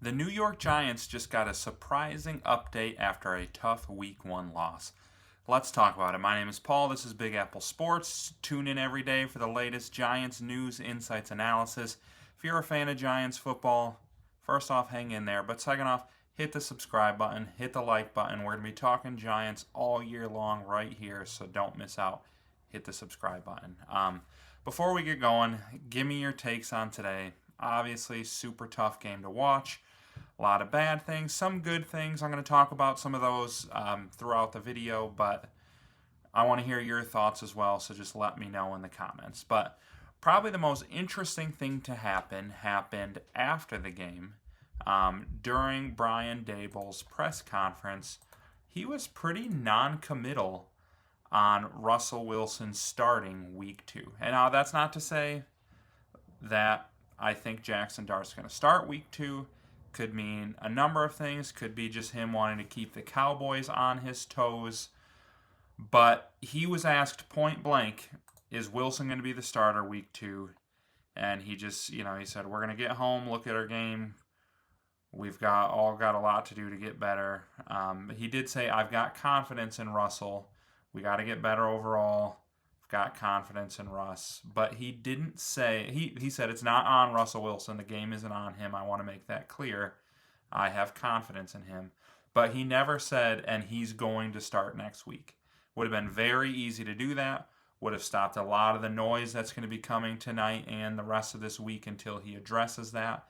The New York Giants just got a surprising update after a tough Week 1 loss. Let's talk about it. My name is Paul. This is Big Apple Sports. Tune in every day for the latest Giants news, insights, analysis. If you're a fan of Giants football, first off, hang in there. But second off, hit the subscribe button, hit the like button. We're going to be talking Giants all year long right here, so don't miss out. Hit the subscribe button. Before we get going, give me your takes on today. Obviously, super tough game to watch. A lot of bad things, some good things. I'm going to talk about some of those throughout the video, but I want to hear your thoughts as well, so just let me know in the comments. But probably the most interesting thing to happened after the game. During Brian Daboll's press conference, he was pretty non-committal on Russell Wilson starting Week 2. And now that's not to say that I think Jaxson Dart's going to start Week 2. Could mean a number of things. Could be just him wanting to keep the Cowboys on his toes. But he was asked point blank, is Wilson going to be the starter Week 2? And he just, he said, we're going to get home, look at our game. We've all got a lot to do to get better. He did say, I've got confidence in Russell. We got to get better overall. I've got confidence in Russ. But he didn't say, he said it's not on Russell Wilson. The game isn't on him. I want to make that clear. I have confidence in him. But he never said, and he's going to start next week. Would have been very easy to do that. Would have stopped a lot of the noise that's going to be coming tonight and the rest of this week until he addresses that.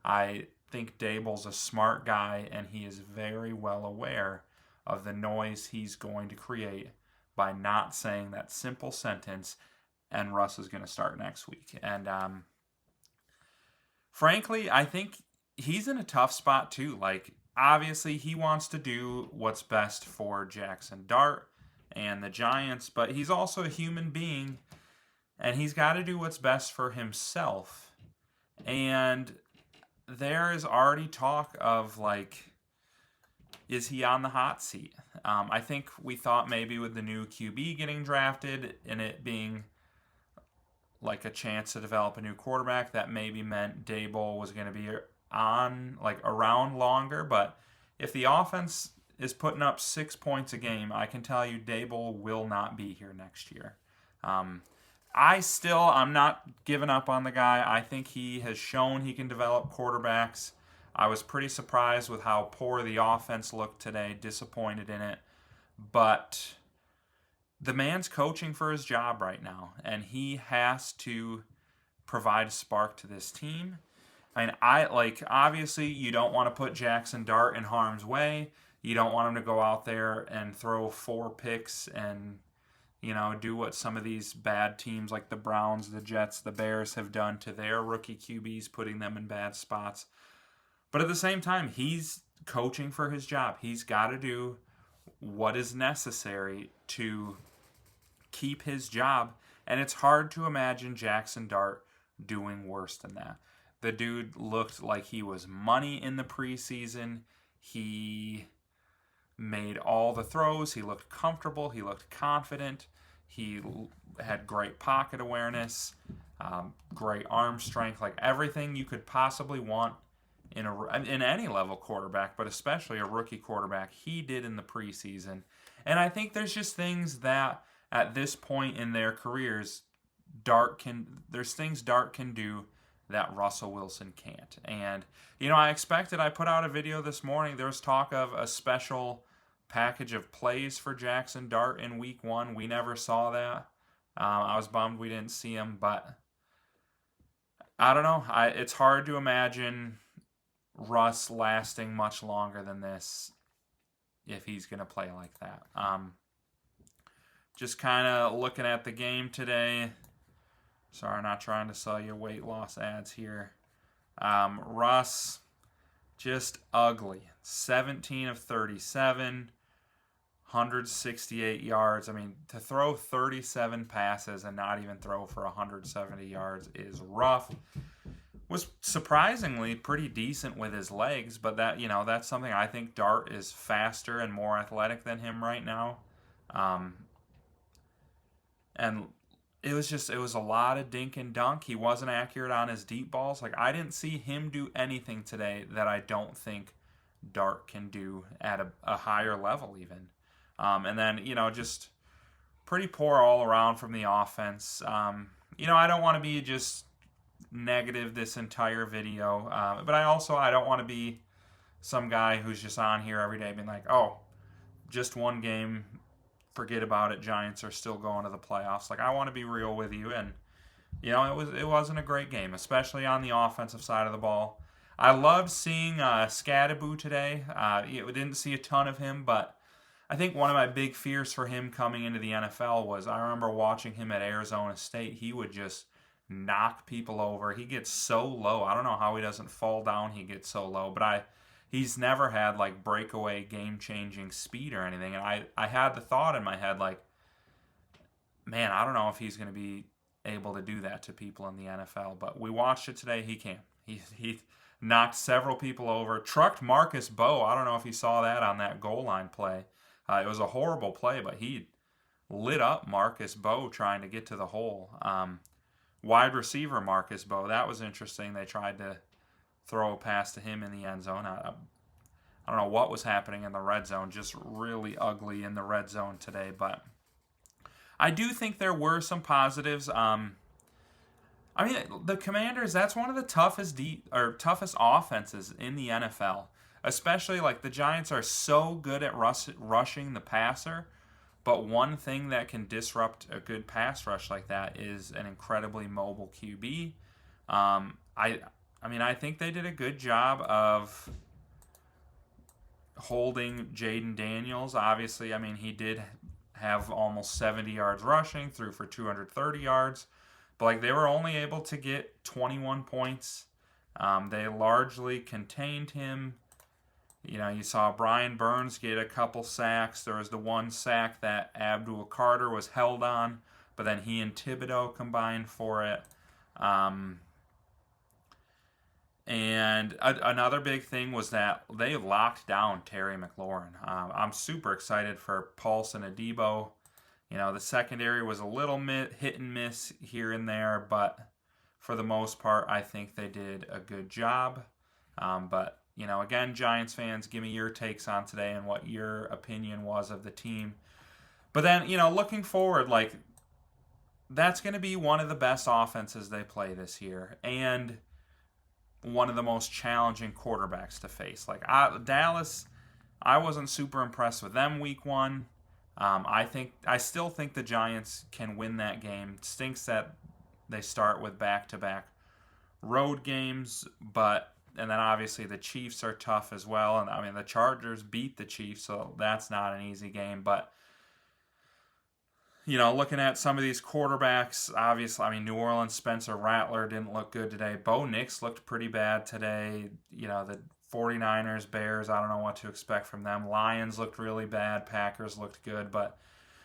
I think Daboll's a smart guy, and he is very well aware of the noise he's going to create by not saying that simple sentence, and Russ is going to start next week. And frankly, I think he's in a tough spot too. Obviously, he wants to do what's best for Jaxson Dart and the Giants, but he's also a human being, and he's got to do what's best for himself. And there is already talk of, is he on the hot seat? I think we thought maybe with the new QB getting drafted and it being like a chance to develop a new quarterback, that maybe meant Daboll was going to be around longer. But if the offense is putting up 6 points a game, I can tell you Daboll will not be here next year. I'm not giving up on the guy. I think he has shown he can develop quarterbacks. I was pretty surprised with how poor the offense looked today, disappointed in it. But the man's coaching for his job right now, and he has to provide a spark to this team. Obviously, you don't want to put Jaxson Dart in harm's way. You don't want him to go out there and throw 4 picks and do what some of these bad teams like the Browns, the Jets, the Bears have done to their rookie QBs, putting them in bad spots. But at the same time, he's coaching for his job. He's got to do what is necessary to keep his job. And it's hard to imagine Jaxson Dart doing worse than that. The dude looked like he was money in the preseason. He made all the throws. He looked comfortable. He looked confident. He had great pocket awareness, great arm strength, everything you could possibly want in any level quarterback, but especially a rookie quarterback, he did in the preseason. And I think there's just things that at this point in their careers, there's things Dart can do that Russell Wilson can't. And, I put out a video this morning. There was talk of a special package of plays for Jaxson Dart in Week 1. We never saw that. I was bummed we didn't see him, but I don't know. It's hard to imagine Russ lasting much longer than this if he's going to play like that. Just kind of looking at the game today. Sorry, not trying to sell you weight loss ads here. Russ, just ugly. 17 of 37, 168 yards. To throw 37 passes and not even throw for 170 yards is rough. Was surprisingly pretty decent with his legs, but that's something I think Dart is faster and more athletic than him right now. And it was a lot of dink and dunk. He wasn't accurate on his deep balls. Like, I didn't see him do anything today that I don't think Dart can do at a higher level even. And then, just pretty poor all around from the offense. I don't want to be just negative this entire video, but I don't want to be some guy who's just on here every day being like, oh, just one game, forget about it. Giants are still going to the playoffs. Like, I want to be real with you, and it wasn't a great game, especially on the offensive side of the ball. I loved seeing Scadaboo today. We didn't see a ton of him, but I think one of my big fears for him coming into the NFL was I remember watching him at Arizona State. He would just knock people over. He gets so low. I don't know how he doesn't fall down. He gets so low, but he's never had like breakaway game-changing speed or anything. And I had the thought in my head like, man, I don't know if he's going to be able to do that to people in the NFL. But we watched it today. He can. He knocked several people over, trucked Marcus Bowe. I don't know if you saw that on that goal line play. It was a horrible play, but he lit up Marcus Bowe trying to get to the hole. Wide receiver Marcus Bowe, that was interesting. They tried to throw a pass to him in the end zone. I don't know what was happening in the red zone, just really ugly in the red zone today. But I do think there were some positives. The Commanders, that's one of the toughest offenses in the NFL. Especially, like, the Giants are so good at rushing the passer, but one thing that can disrupt a good pass rush like that is an incredibly mobile QB. I think they did a good job of holding Jaden Daniels. Obviously, he did have almost 70 yards rushing, threw for 230 yards. But, like, they were only able to get 21 points. They largely contained him. You saw Brian Burns get a couple sacks. There was the one sack that Abdul Carter was held on, but then he and Thibodeau combined for it. Another big thing was that they locked down Terry McLaurin. I'm super excited for Paulson Adebo. The secondary was a little hit and miss here and there, but for the most part, I think they did a good job. But again, Giants fans, give me your takes on today and what your opinion was of the team. But then, looking forward, like, that's going to be one of the best offenses they play this year, and one of the most challenging quarterbacks to face. Like, Dallas, I wasn't super impressed with them week one. I still think the Giants can win that game. It stinks that they start with back-to-back road games, and then obviously the Chiefs are tough as well. And the Chargers beat the Chiefs, so that's not an easy game. But, looking at some of these quarterbacks, obviously, New Orleans, Spencer Rattler didn't look good today. Bo Nix looked pretty bad today. The 49ers, Bears, I don't know what to expect from them. Lions looked really bad. Packers looked good. But,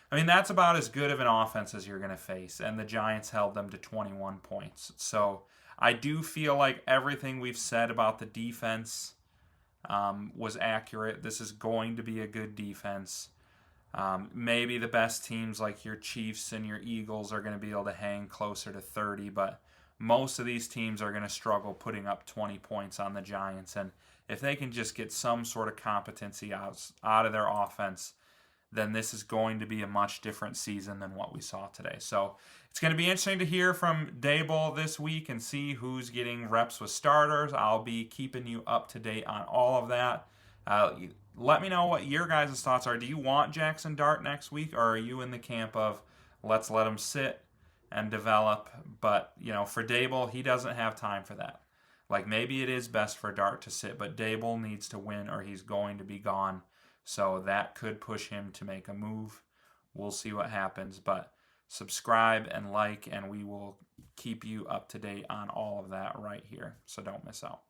that's about as good of an offense as you're going to face. And the Giants held them to 21 points. So I do feel like everything we've said about the defense was accurate. This is going to be a good defense. Maybe the best teams like your Chiefs and your Eagles are going to be able to hang closer to 30, but most of these teams are going to struggle putting up 20 points on the Giants. And if they can just get some sort of competency out of their offense, then this is going to be a much different season than what we saw today. So it's going to be interesting to hear from Daboll this week and see who's getting reps with starters. I'll be keeping you up to date on all of that. Let me know what your guys' thoughts are. Do you want Jaxson Dart next week, or are you in the camp of let's let him sit and develop? But, for Daboll, he doesn't have time for that. Like, maybe it is best for Dart to sit, but Daboll needs to win or he's going to be gone. So that could push him to make a move. We'll see what happens. But subscribe and like, and we will keep you up to date on all of that right here. So don't miss out.